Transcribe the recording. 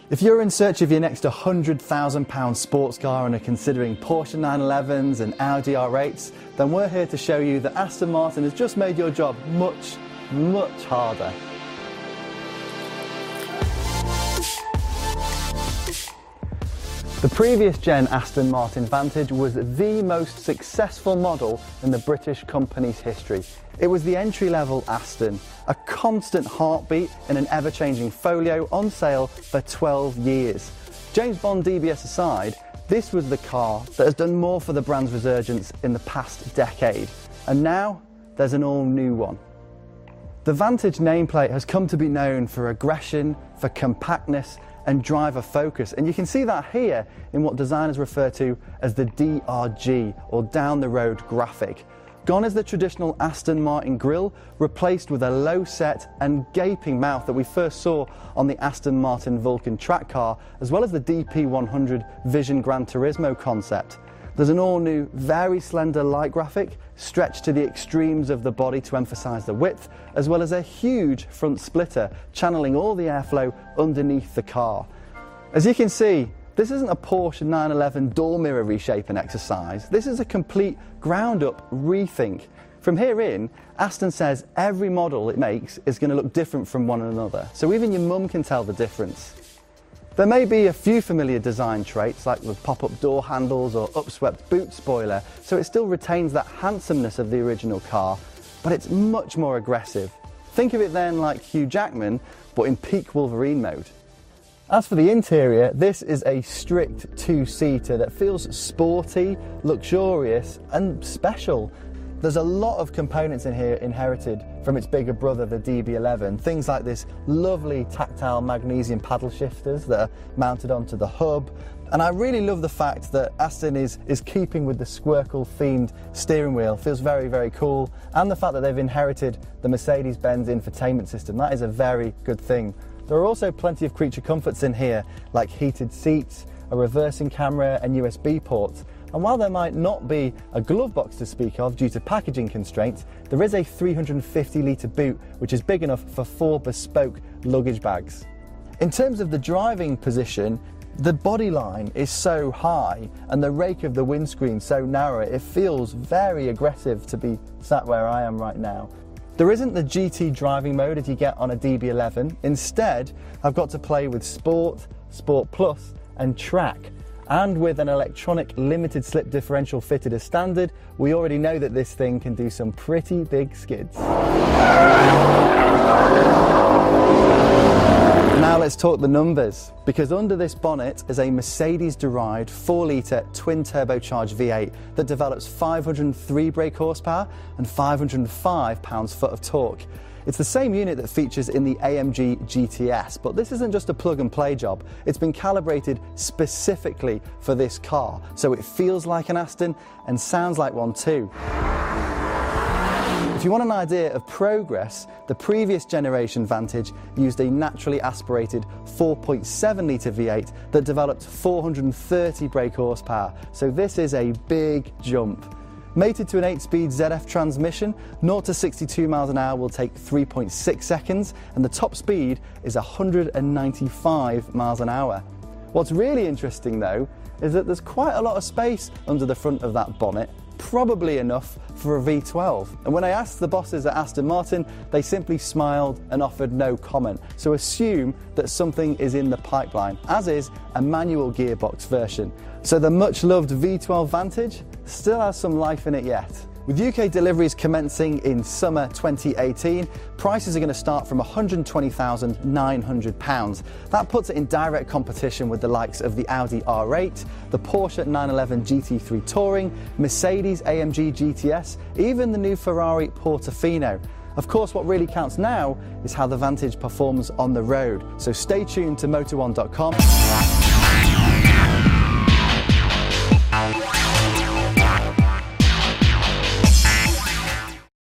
If you're in search of your next £100,000 sports car and are considering Porsche 911s and Audi R8s, then we're here to show you that Aston Martin has just made your job much, much harder. The previous gen Aston Martin Vantage was the most successful model in the British company's history. It was the entry-level Aston, a constant heartbeat in an ever-changing folio on sale for 12 years. James Bond DBS aside, this was the car that has done more for the brand's resurgence in the past decade. And now, there's an all-new one. The Vantage nameplate has come to be known for aggression, for compactness, and driver focus, and you can see that here in what designers refer to as the DRG, or down the road graphic. Gone is the traditional Aston Martin grille, replaced with a low set and gaping mouth that we first saw on the Aston Martin Vulcan track car, as well as the DP100 Vision Gran Turismo concept. There's an all-new, very slender light graphic, stretched to the extremes of the body to emphasise the width, as well as a huge front splitter, channeling all the airflow underneath the car. As you can see, this isn't a Porsche 911 door mirror reshaping exercise. This is a complete ground-up rethink. From here in, Aston says every model it makes is going to look different from one another, so even your mum can tell the difference. There may be a few familiar design traits like the pop-up door handles or upswept boot spoiler, so it still retains that handsomeness of the original car, but it's much more aggressive. Think of it then like Hugh Jackman, but in peak Wolverine mode. As for the interior, this is a strict two-seater that feels sporty, luxurious and special. There's a lot of components in here inherited from its bigger brother, the DB11. Things like this lovely tactile magnesium paddle shifters that are mounted onto the hub. And I really love the fact that Aston is keeping with the Squircle themed steering wheel. Feels very, very cool. And the fact that they've inherited the Mercedes-Benz infotainment system. That is a very good thing. There are also plenty of creature comforts in here, like heated seats, a reversing camera and USB ports. And while there might not be a glove box to speak of due to packaging constraints, there is a 350-litre boot which is big enough for 4 bespoke luggage bags. In terms of the driving position, the body line is so high and the rake of the windscreen so narrow, it feels very aggressive to be sat where I am right now. There isn't the GT driving mode as you get on a DB11. Instead, I've got to play with Sport, Sport Plus and Track. And with an electronic limited slip differential fitted as standard, we already know that this thing can do some pretty big skids. Now let's talk the numbers, because under this bonnet is a Mercedes-derived 4-litre twin-turbocharged V8 that develops 503 brake horsepower and 505 pounds-foot of torque. It's the same unit that features in the AMG GTS, but this isn't just a plug-and-play job. It's been calibrated specifically for this car, so it feels like an Aston and sounds like one too. If you want an idea of progress, the previous generation Vantage used a naturally aspirated 4.7-litre V8 that developed 430 brake horsepower, so this is a big jump. Mated to an 8-speed ZF transmission, 0 to 62 miles an hour will take 3.6 seconds, and the top speed is 195 miles an hour. What's really interesting though, is that there's quite a lot of space under the front of that bonnet, probably enough for a V12. And when I asked the bosses at Aston Martin, they simply smiled and offered no comment. So assume that something is in the pipeline, as is a manual gearbox version. So the much loved V12 Vantage still has some life in it yet. With UK deliveries commencing in summer 2018, prices are going to start from £120,900. That puts it in direct competition with the likes of the Audi R8, the Porsche 911 GT3 Touring, Mercedes AMG GTS, even the new Ferrari Portofino. Of course, what really counts now is how the Vantage performs on the road. So stay tuned to Motor1.com.